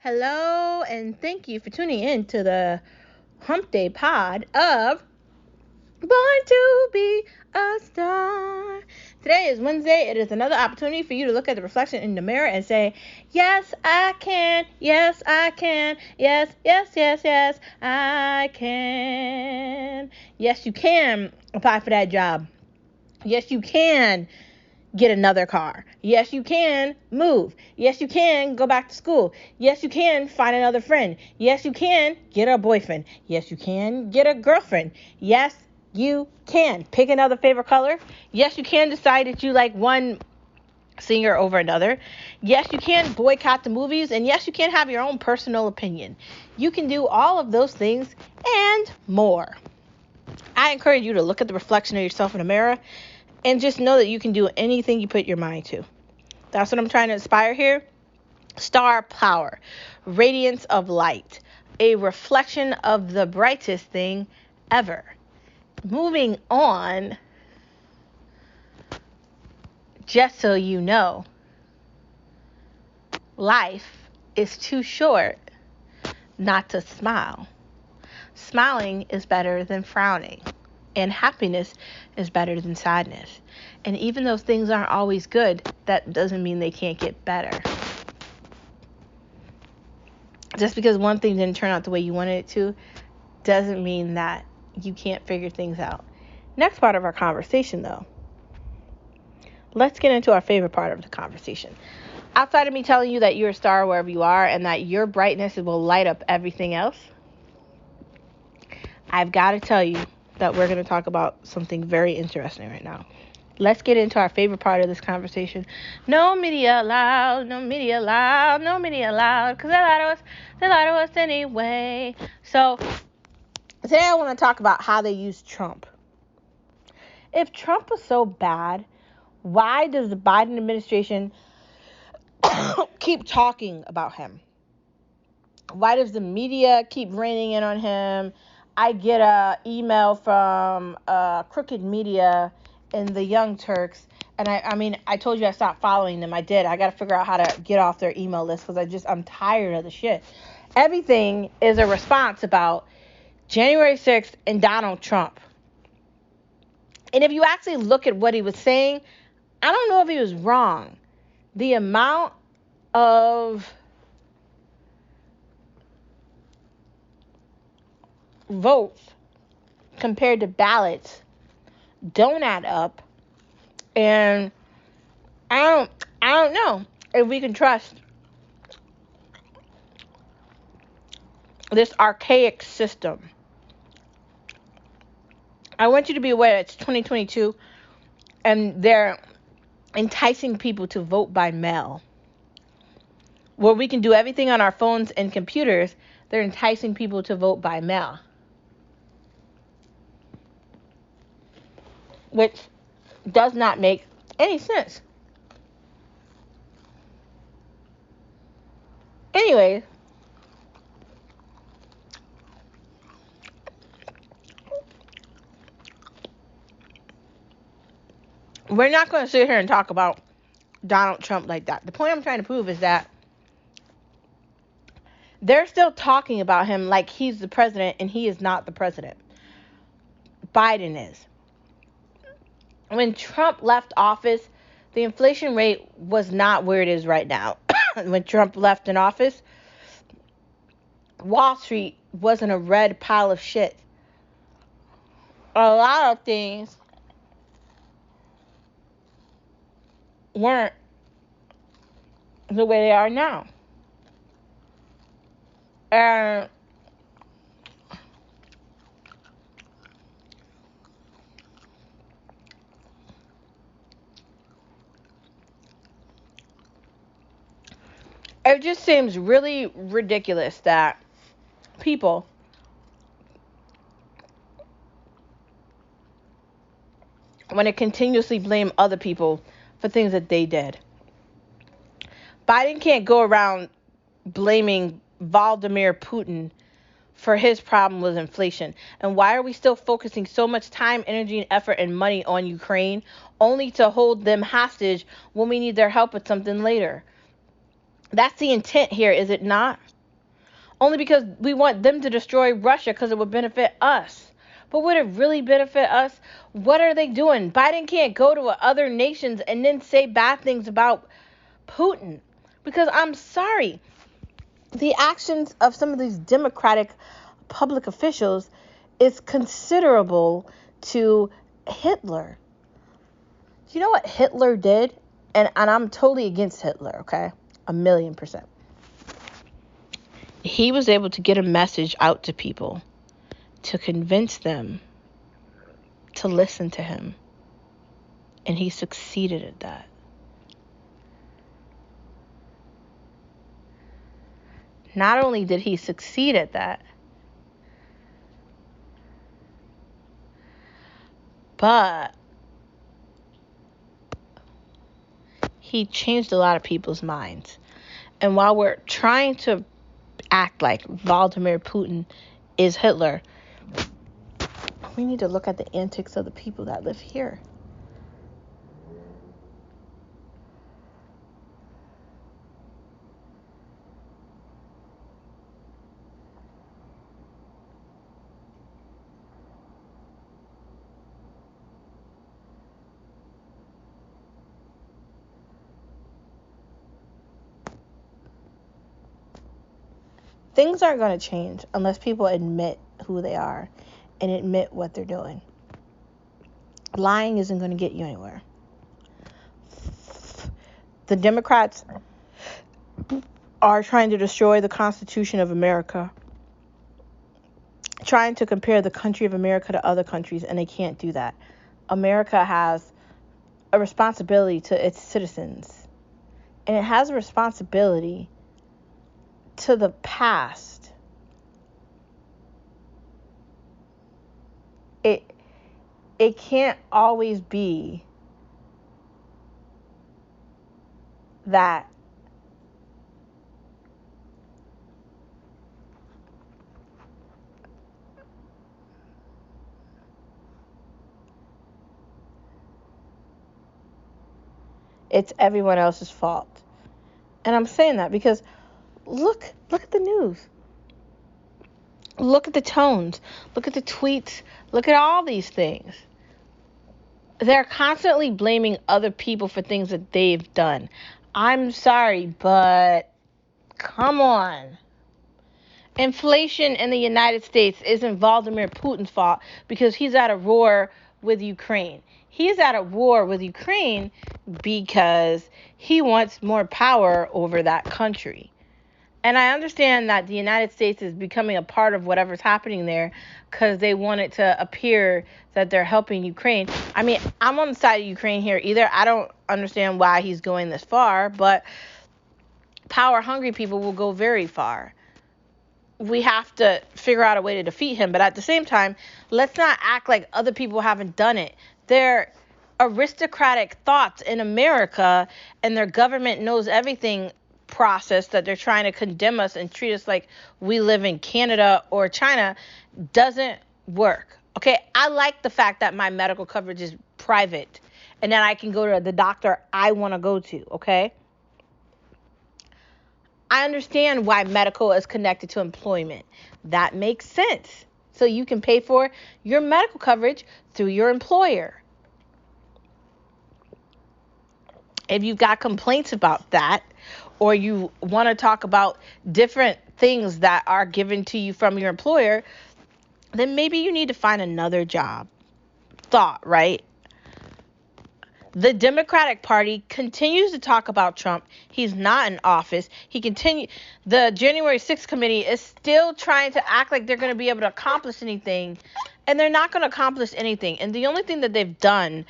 Hello, and thank you for tuning in to the Hump Day pod of Born to Be a Star. Today is Wednesday. It is another opportunity for you to look at the reflection in the mirror and say, yes, I can. Yes, I can. Yes, yes, yes, yes, I can. Yes, you can apply for that job. Yes, you can get another car. Yes, you can move. Yes, you can go back to school. Yes, you can find another friend. Yes, you can get a boyfriend. Yes, you can get a girlfriend. Yes, you can pick another favorite color. Yes, you can decide that you like one singer over another. Yes, you can boycott the movies. And yes, you can have your own personal opinion. You can do all of those things and more. I encourage you to look at the reflection of yourself in the mirror and just know that you can do anything you put your mind to. That's what I'm trying to inspire here. Star power, radiance of light, a reflection of the brightest thing ever. Moving on, just so you know, life is too short not to smile. Smiling is better than frowning. And happiness is better than sadness. And even though things aren't always good, that doesn't mean they can't get better. Just because one thing didn't turn out the way you wanted it to, doesn't mean that you can't figure things out. Next part of our conversation, though. Let's get into our favorite part of the conversation. Outside of me telling you that you're a star wherever you are and that your brightness will light up everything else, I've got to tell you that we're going to talk about something very interesting right now. Let's get into our favorite part of this conversation. No media allowed, no media allowed, no media allowed, because they lie to us anyway. So today I want to talk about how they use Trump. If Trump was so bad, why does the Biden administration keep talking about him? Why does the media keep raining in on him? I get a email from Crooked Media and the Young Turks, and I told you I stopped following them. I did. I got to figure out how to get off their email list because I'm tired of the shit. Everything is a response about January 6th and Donald Trump. And if you actually look at what he was saying, I don't know if he was wrong. The amount of votes compared to ballots don't add up, and I don't know if we can trust this archaic system. I want you to be aware it's 2022 and they're enticing people to vote by mail. Where we can do everything on our phones and computers, they're enticing people to vote by mail. Which does not make any sense. Anyway, we're not going to sit here and talk about Donald Trump like that. The point I'm trying to prove is that they're still talking about him like he's the president, and he is not the president. Biden is. When Trump left office, the inflation rate was not where it is right now. When Trump left in office, Wall Street wasn't a red pile of shit. A lot of things weren't the way they are now. And it just seems really ridiculous that people want to continuously blame other people for things that they did. Biden can't go around blaming Vladimir Putin for his problem with inflation. And why are we still focusing so much time, energy, and effort and money on Ukraine only to hold them hostage when we need their help with something later? That's the intent here, is it not? only because we want them to destroy Russia because it would benefit us. But would it really benefit us? What are they doing? Biden can't go to other nations and then say bad things about Putin. Because I'm sorry, the actions of some of these Democratic public officials is considerable to Hitler. Do you know what Hitler did? And I'm totally against Hitler, okay? 1,000,000%. He was able to get a message out to people to convince them to listen to him. And he succeeded at that. Not only did he succeed at that, but he changed a lot of people's minds. And while we're trying to act like Vladimir Putin is Hitler, we need to look at the antics of the people that live here. Things aren't going to change unless people admit who they are and admit what they're doing. Lying isn't going to get you anywhere. The Democrats are trying to destroy the Constitution of America, trying to compare the country of America to other countries, and they can't do that. America has a responsibility to its citizens, and it has a responsibility to the past. It can't always be that it's everyone else's fault. And I'm saying that because look at the news. Look at the tones. Look at the tweets. Look at all these things. They're constantly blaming other people for things that they've done. I'm sorry, but come on. Inflation in the United States isn't Vladimir Putin's fault because he's at a war with Ukraine. He's at a war with Ukraine because he wants more power over that country. And I understand that the United States is becoming a part of whatever's happening there because they want it to appear that they're helping Ukraine. I mean, I'm on the side of Ukraine here either. I don't understand why he's going this far, but power-hungry people will go very far. We have to figure out a way to defeat him. But at the same time, let's not act like other people haven't done it. They're aristocratic thoughts in America, and their government knows everything process that they're trying to condemn us and treat us like we live in Canada or China doesn't work. Okay, I like the fact that my medical coverage is private and that I can go to the doctor I want to go to, okay? I understand why medical is connected to employment. That makes sense. So you can pay for your medical coverage through your employer. If you've got complaints about that, or you want to talk about different things that are given to you from your employer, then maybe you need to find another job. Thought, right? The Democratic Party continues to talk about Trump. He's not in office. The January 6th committee is still trying to act like they're going to be able to accomplish anything, and they're not going to accomplish anything. And the only thing that they've done,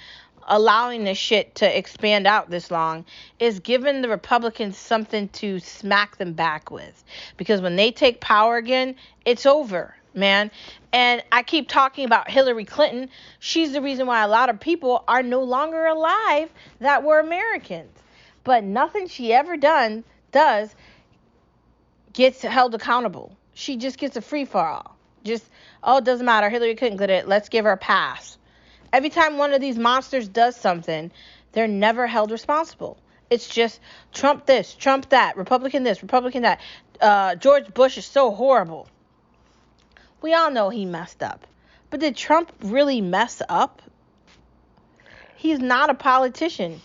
allowing this shit to expand out this long, is giving the Republicans something to smack them back with. Because when they take power again, it's over, man. And I keep talking about Hillary Clinton. She's the reason why a lot of people are no longer alive that were Americans. But nothing she ever does gets held accountable. She just gets a free-for-all. It doesn't matter. Hillary Clinton did it. Let's give her a pass. Every time one of these monsters does something, they're never held responsible. It's just Trump this, Trump that, Republican this, Republican that. George Bush is so horrible. We all know he messed up. But did Trump really mess up? He's not a politician.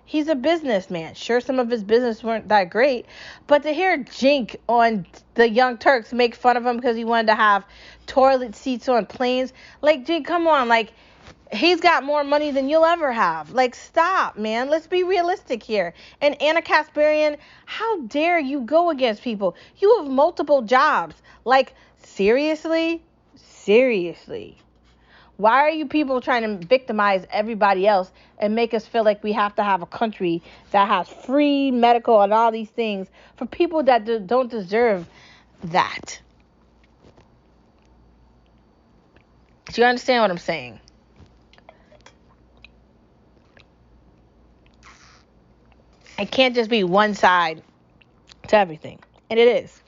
He's a businessman. Sure, some of his business weren't that great, but to hear Jink on the Young Turks make fun of him because he wanted to have toilet seats on planes, like, Jink, come on, like, he's got more money than you'll ever have. Like, stop, man. Let's be realistic here. And Anna Kasparian, how dare you go against people? You have multiple jobs. Like, seriously? Seriously. Why are you people trying to victimize everybody else and make us feel like we have to have a country that has free medical and all these things for people that don't deserve that? Do you understand what I'm saying? It can't just be one side to everything. And it is.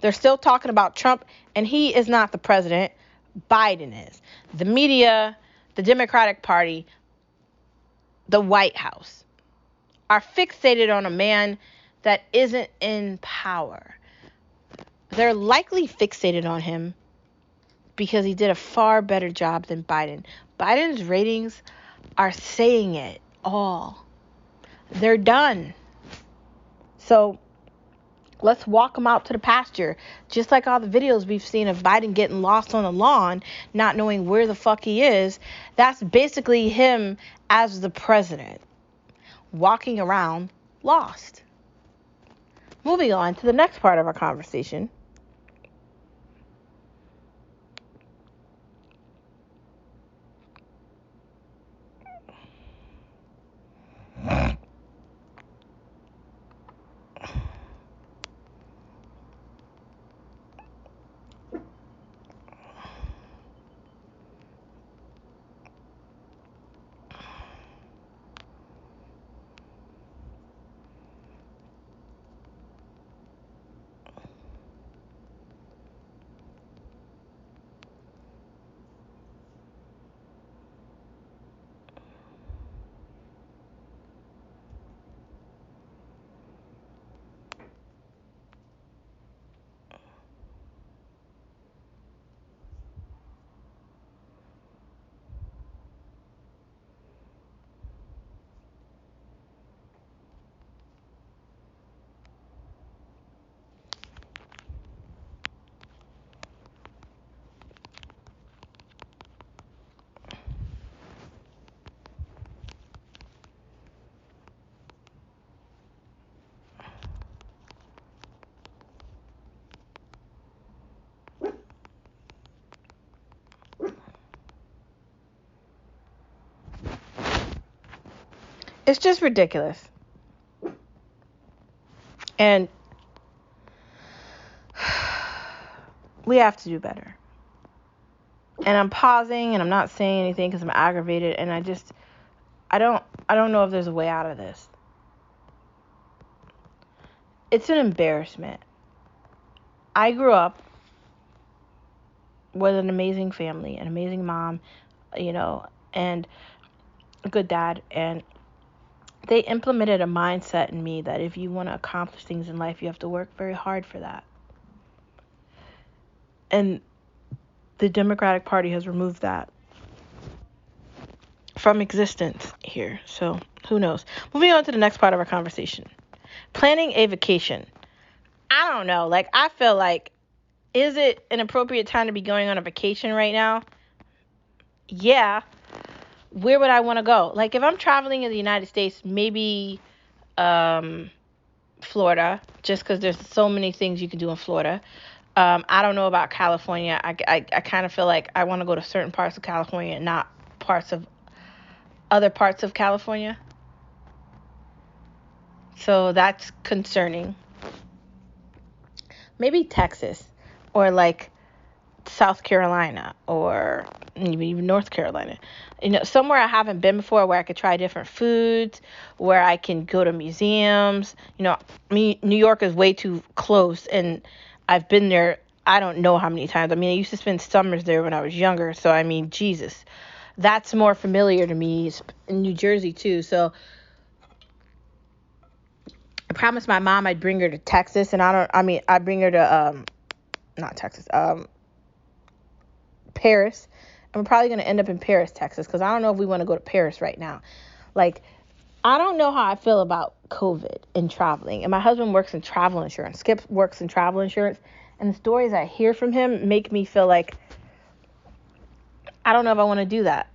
They're still talking about Trump, and he is not the president. Biden is. The media, the Democratic Party, the White House are fixated on a man that isn't in power. They're likely fixated on him because he did a far better job than Biden. Biden's ratings are saying it all. They're done. So let's walk him out to the pasture. Just like all the videos we've seen of Biden getting lost on the lawn, not knowing where the fuck he is. That's basically him as the president, walking around lost. Moving on to the next part of our conversation. It's just ridiculous. And we have to do better. And I'm pausing and I'm not saying anything because I'm aggravated, and I don't know if there's a way out of this. It's an embarrassment. I grew up with an amazing family, an amazing mom, and a good dad, and they implemented a mindset in me that if you want to accomplish things in life, you have to work very hard for that. And the Democratic Party has removed that from existence here. So who knows? Moving on to the next part of our conversation. Planning a vacation. I don't know. Like, I feel like, is it an appropriate time to be going on a vacation right now? Yeah. Where would I want to go? Like, if I'm traveling in the United States, maybe Florida, just because there's so many things you can do in Florida. I don't know about California. I kind of feel like I want to go to certain parts of California and not other parts of California. So that's concerning. Maybe Texas or like South Carolina or even North Carolina. Somewhere I haven't been before where I could try different foods, where I can go to museums. New York is way too close, and I've been there I don't know how many times. I mean, I used to spend summers there when I was younger, so I mean, Jesus. That's more familiar to me. It's in New Jersey too, so promised my mom I'd bring her to Texas, and I'd bring her to, not Texas, Paris. And we're probably going to end up in Paris, Texas, because I don't know if we want to go to Paris right now. Like, I don't know how I feel about COVID and traveling. And my husband works in travel insurance. Skip works in travel insurance. And the stories I hear from him make me feel like I don't know if I want to do that.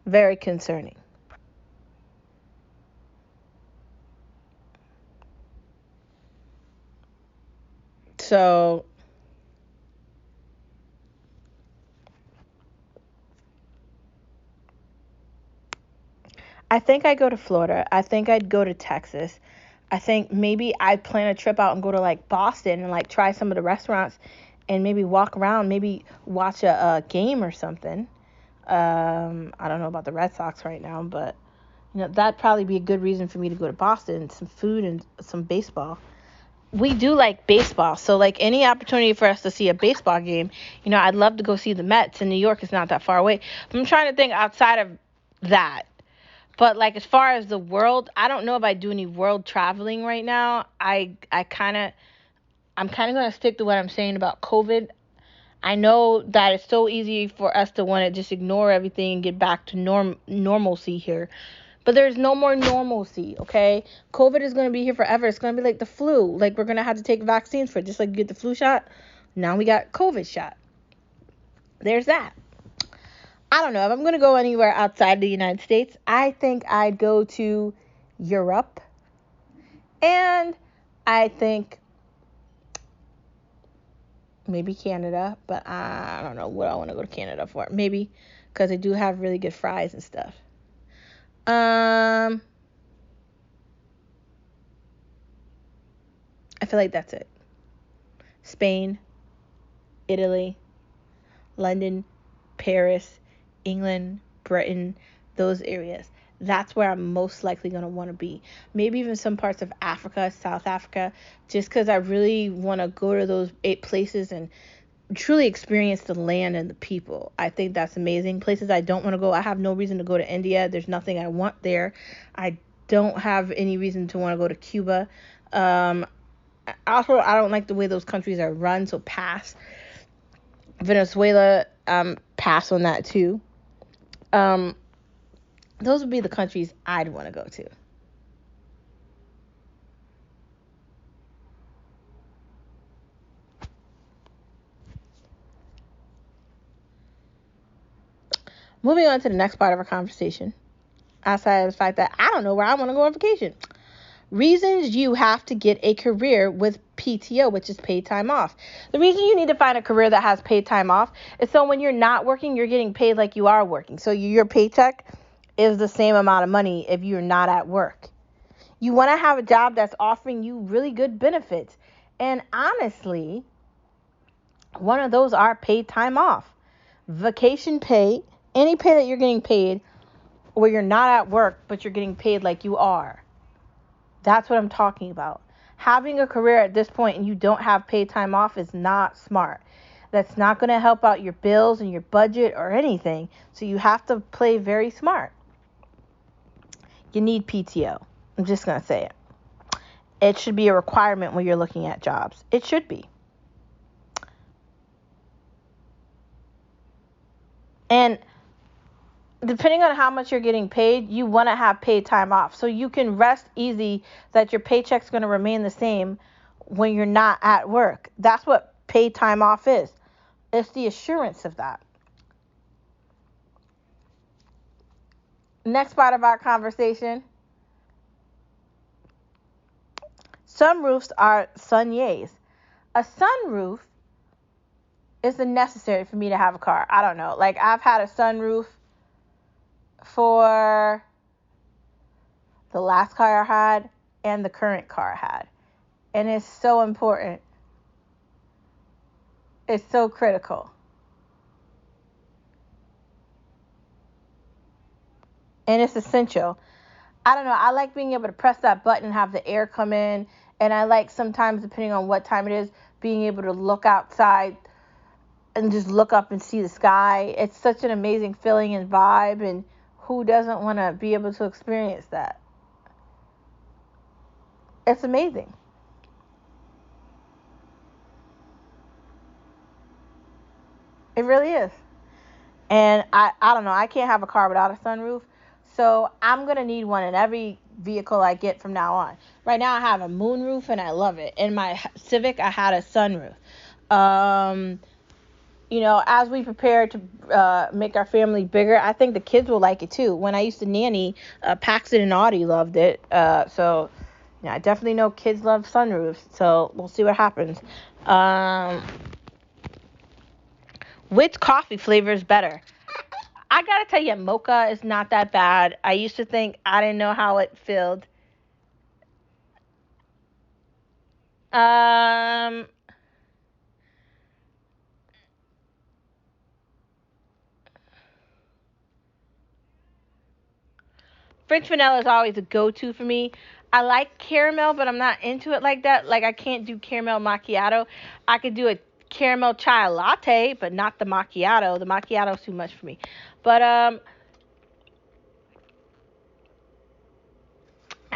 Very concerning. So I think I'd go to Florida. I think I'd go to Texas. I think maybe I'd plan a trip out and go to like Boston and like try some of the restaurants and maybe walk around, maybe watch a game or something. I don't know about the Red Sox right now, but that'd probably be a good reason for me to go to Boston. Some food and some baseball. We do like baseball, so like any opportunity for us to see a baseball game, I'd love to go see the Mets. And New York is not that far away. But I'm trying to think outside of that. But like as far as the world, I don't know if I do any world traveling right now. I'm kind of going to stick to what I'm saying about COVID. I know that it's so easy for us to want to just ignore everything and get back to normalcy here. But there's no more normalcy, okay? COVID is going to be here forever. It's going to be like the flu. Like we're going to have to take vaccines for it. Just like you get the flu shot, now we got COVID shot. There's that. I don't know if I'm going to go anywhere outside the United States. I think I'd go to Europe. And I think maybe Canada. But I don't know what I want to go to Canada for. Maybe because they do have really good fries and stuff. I feel like that's it. Spain, Italy, London, Paris, England, Britain, those areas. That's where I'm most likely going to want to be. Maybe even some parts of Africa, South Africa, just because I really want to go to those 8 places and truly experience the land and the people. I think that's amazing. Places I don't want to go. I have no reason to go to India. There's nothing I want there. I don't have any reason to want to go to Cuba. Also, I don't like the way those countries are run, so pass. Venezuela, pass on that too. Those would be the countries I'd want to go to. Moving on to the next part of our conversation, outside of the fact that I don't know where I want to go on vacation. Reasons you have to get a career with PTO, which is paid time off. The reason you need to find a career that has paid time off is so when you're not working, you're getting paid like you are working. So your paycheck is the same amount of money if you're not at work. You want to have a job that's offering you really good benefits. And honestly, one of those are paid time off, vacation pay, any pay that you're getting paid where you're not at work, but you're getting paid like you are. That's what I'm talking about. Having a career at this point and you don't have paid time off is not smart. That's not going to help out your bills and your budget or anything. So you have to play very smart. You need PTO. I'm just going to say it. It should be a requirement when you're looking at jobs. It should be. And depending on how much you're getting paid, you want to have paid time off. So you can rest easy that your paycheck's going to remain the same when you're not at work. That's what paid time off is. It's the assurance of that. Next part of our conversation. Sunroofs are sunyays. A sunroof is necessary for me to have a car. I don't know. Like I've had a sunroof for the last car I had and the current car I had. And it's so important. It's so critical. And it's essential. I don't know. I like being able to press that button and have the air come in. And I like sometimes, depending on what time it is, being able to look outside and just look up and see the sky. It's such an amazing feeling and vibe, and who doesn't want to be able to experience that? It's amazing. It really is. And I don't know, I can't have a car without a sunroof. So I'm going to need one in every vehicle I get from now on. Right now I have a moonroof and I love it. In my Civic I had a sunroof. As we prepare to make our family bigger, I think the kids will like it too. When I used to nanny, Paxton and Audie loved it. I definitely know kids love sunroofs. So we'll see what happens. Which coffee flavor is better? I gotta tell you, mocha is not that bad. I used to think I didn't know how it felt. Um, French vanilla is always a go-to for me. I like caramel, but I'm not into it like that. Like I can't do caramel macchiato. I could do a caramel chai latte, but not the macchiato. The macchiato is too much for me. But I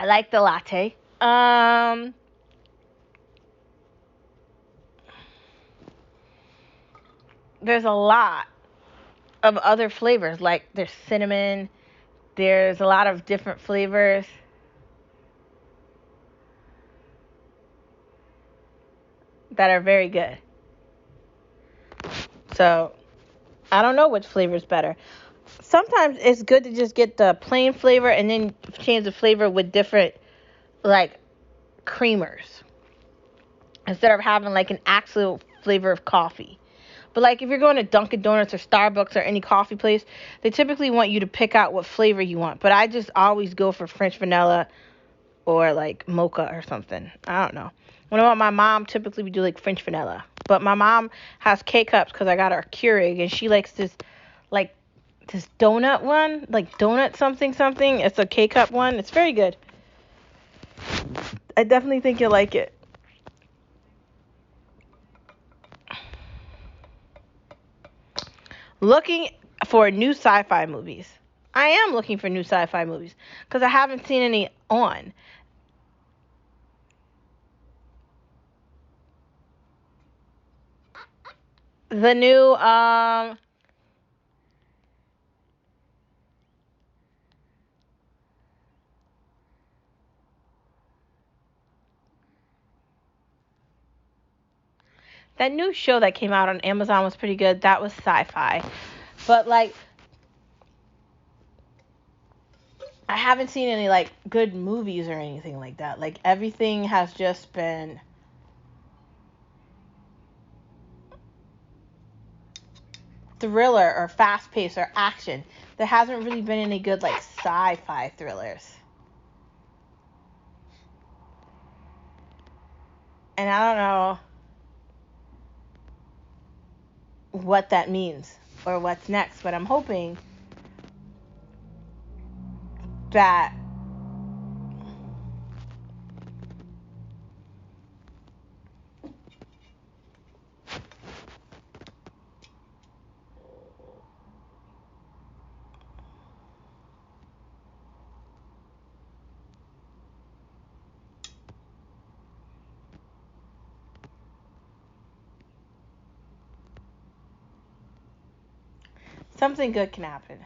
like the latte. There's a lot of other flavors. Like there's cinnamon. There's a lot of different flavors that are very good. So I don't know which flavor is better. Sometimes it's good to just get the plain flavor and then change the flavor with different like creamers instead of having like an actual flavor of coffee. But like if you're going to Dunkin' Donuts or Starbucks or any coffee place, they typically want you to pick out what flavor you want. But I just always go for French vanilla or like mocha or something. I don't know. When I want my mom, typically we do like French vanilla. But my mom has K cups because I got her a Keurig, and she likes like this donut one, like donut something something. It's a K cup one. It's very good. I definitely think you'll like it. Looking for new sci-fi movies. I am looking for new sci-fi movies because I haven't seen any on. The new that new show that came out on Amazon was pretty good. That was sci-fi. But like I haven't seen any like good movies or anything like that. Like everything has just been thriller or fast paced or action. There hasn't really been any good like sci-fi thrillers. And I don't know what that means or what's next, but I'm hoping that something good can happen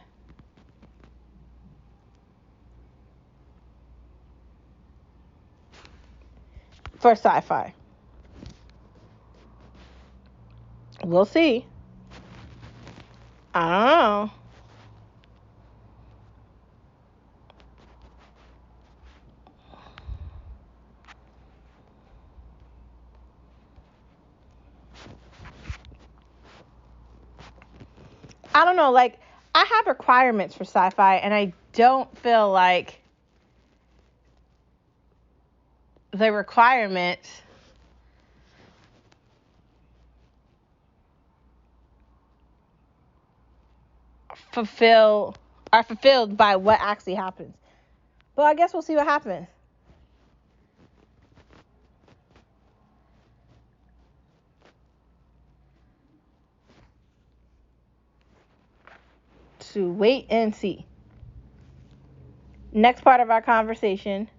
for sci-fi. We'll see. I don't know. I don't know. Like I have requirements for sci-fi, and I don't feel like the requirements fulfill are fulfilled by what actually happens. But I guess we'll see what happens. to wait and see. Next part of our conversation.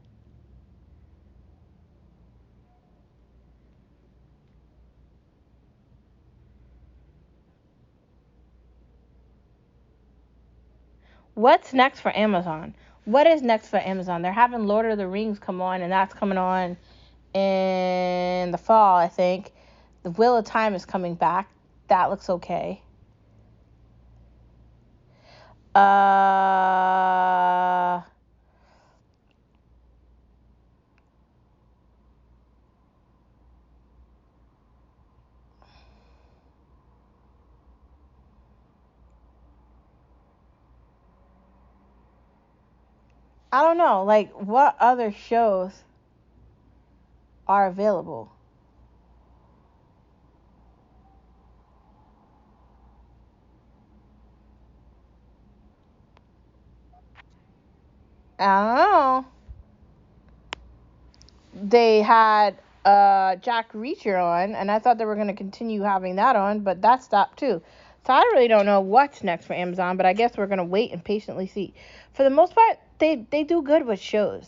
What's next for Amazon? What is next for Amazon? They're having Lord of the Rings come on, and that's coming on in the fall, I think. The Wheel of Time is coming back. That looks okay. I don't know, like, what other shows are available? I don't know. They had Jack Reacher on, and I thought they were going to continue having that on, but that stopped too. So I really don't know what's next for Amazon, but I guess we're going to wait and patiently see. For the most part, they do good with shows.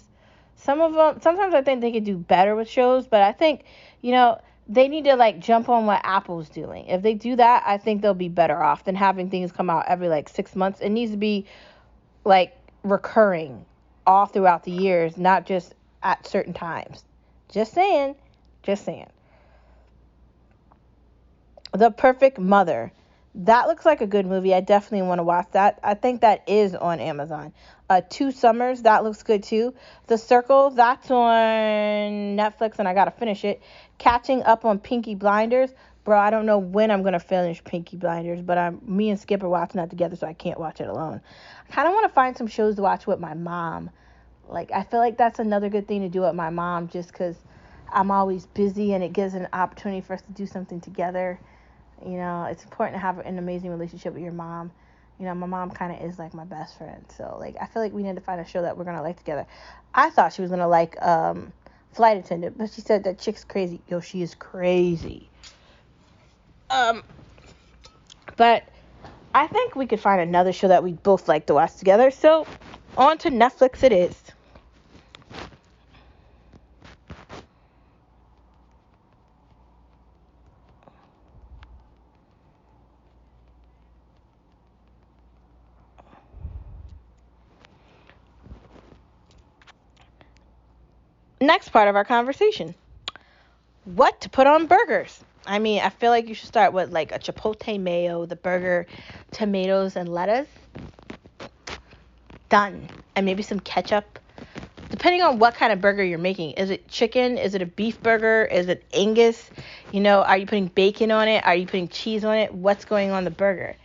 Some of them, sometimes I think they could do better with shows, but I think, they need to like jump on what Apple's doing. If they do that, I think they'll be better off than having things come out every like 6 months. It needs to be like recurring all throughout the years, not just at certain times. Just saying. Just saying. The Perfect Mother. That looks like a good movie. I definitely want to watch that. I think that is on Amazon. Two Summers, that looks good too. The Circle, that's on Netflix, and I gotta finish it. Catching Up on Pinky Blinders. Bro, I don't know when I'm gonna finish Pinky Blinders, but me and Skip are watching that together, so I can't watch it alone. I kind of want to find some shows to watch with my mom. Like, I feel like that's another good thing to do with my mom, just because I'm always busy, and it gives an opportunity for us to do something together. It's important to have an amazing relationship with your mom. My mom kind of is like my best friend. So, like, I feel like we need to find a show that we're going to like together. I thought she was going to like Flight Attendant, but she said that chick's crazy. Yo, she is crazy. But I think we could find another show that we both like to watch together. So, on to Netflix it is. Next part of our conversation. What to put on burgers? I mean, I feel like you should start with like a chipotle mayo, the burger, tomatoes, and lettuce. Done. And maybe some ketchup. Depending on what kind of burger you're making. Is it chicken? Is it a beef burger? Is it Angus? Are you putting bacon on it? Are you putting cheese on it? What's going on the burger?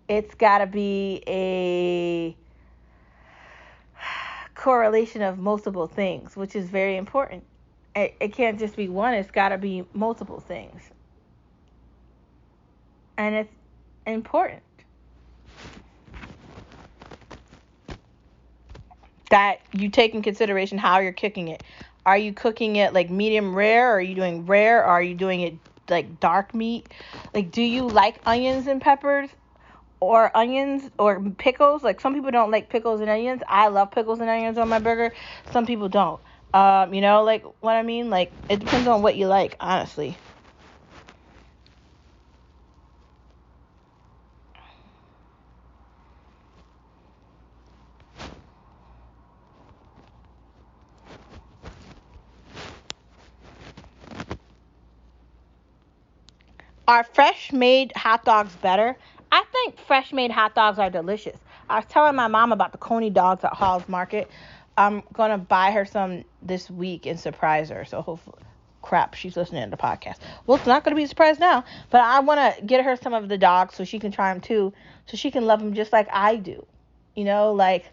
It's got to be a correlation of multiple things, which is very important. It can't just be one. It's got to be multiple things. And it's important that you take in consideration how you're cooking it. Are you cooking it like medium rare? Or are you doing rare? Or are you doing it like dark meat? Like, do you like onions and peppers? Or onions or pickles? Like, some people don't like pickles and onions. I love pickles and onions on my burger. Some people don't. Like what I mean? Like, it depends on what you like, honestly. Are fresh made hot dogs better? I think fresh made hot dogs are delicious. I was telling my mom about the Coney dogs at Hall's Market. I'm going to buy her some this week and surprise her. So hopefully, crap, she's listening to the podcast. Well, it's not going to be a surprise now, but I want to get her some of the dogs so she can try them too, so she can love them just like I do. Like,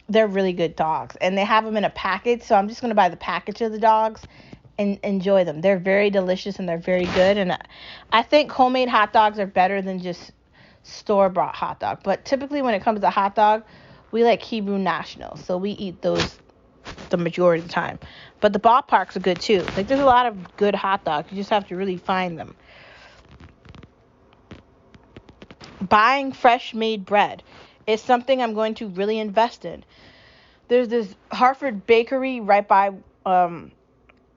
they're really good dogs, and they have them in a package, so I'm just going to buy the package of the dogs and enjoy them. They're very delicious and they're very good, and I think homemade hot dogs are better than just store-bought hot dog. But typically when it comes to hot dog, we like Hebrew National, so we eat those the majority of the time. But the ballparks are good too. Like, there's a lot of good hot dogs. You just have to really find them. buying fresh made bread is something I'm going to really invest in. There's this Hartford bakery right by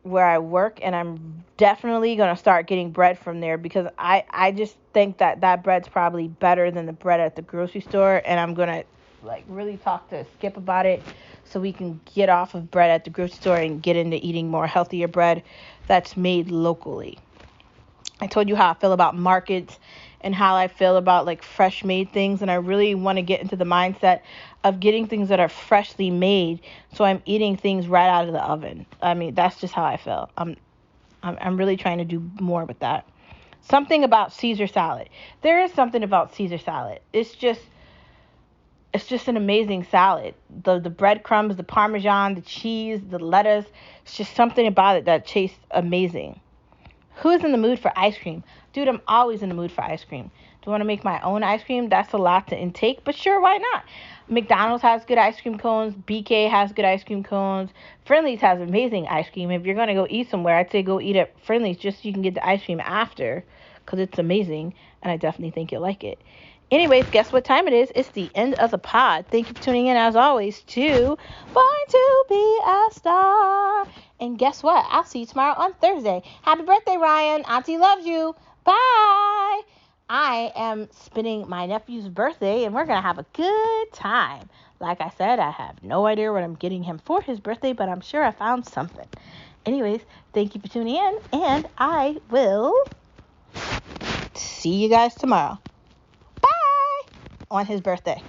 where I work, and I'm definitely going to start getting bread from there because I just think that bread's probably better than the bread at the grocery store, and I'm going to like really talk to Skip about it so we can get off of bread at the grocery store and get into eating more healthier bread that's made locally. I told you how I feel about markets and how I feel about like fresh made things, and I really want to get into the mindset of getting things that are freshly made so I'm eating things right out of the oven. I mean, that's just how I feel. I'm really trying to do more with that. Something about Caesar salad. There is something about Caesar salad. It's just an amazing salad. The breadcrumbs, the parmesan, the cheese, the lettuce, it's just something about it that tastes amazing. Who's in the mood for ice cream? Dude, I'm always in the mood for ice cream. Do I want to make my own ice cream? That's a lot to intake, but sure, why not? McDonald's has good ice cream cones. BK has good ice cream cones. Friendly's has amazing ice cream. If you're going to go eat somewhere, I'd say go eat at Friendly's just so you can get the ice cream after because it's amazing, and I definitely think you'll like it. Anyways, guess what time it is? It's the end of the pod. Thank you for tuning in, as always, to Born to Be a Star. And guess what? I'll see you tomorrow on Thursday. Happy birthday, Ryan. Auntie loves you. Bye. I am spending my nephew's birthday, and we're going to have a good time. Like I said, I have no idea what I'm getting him for his birthday, but I'm sure I found something. Anyways, thank you for tuning in, and I will see you guys tomorrow. Bye. On his birthday.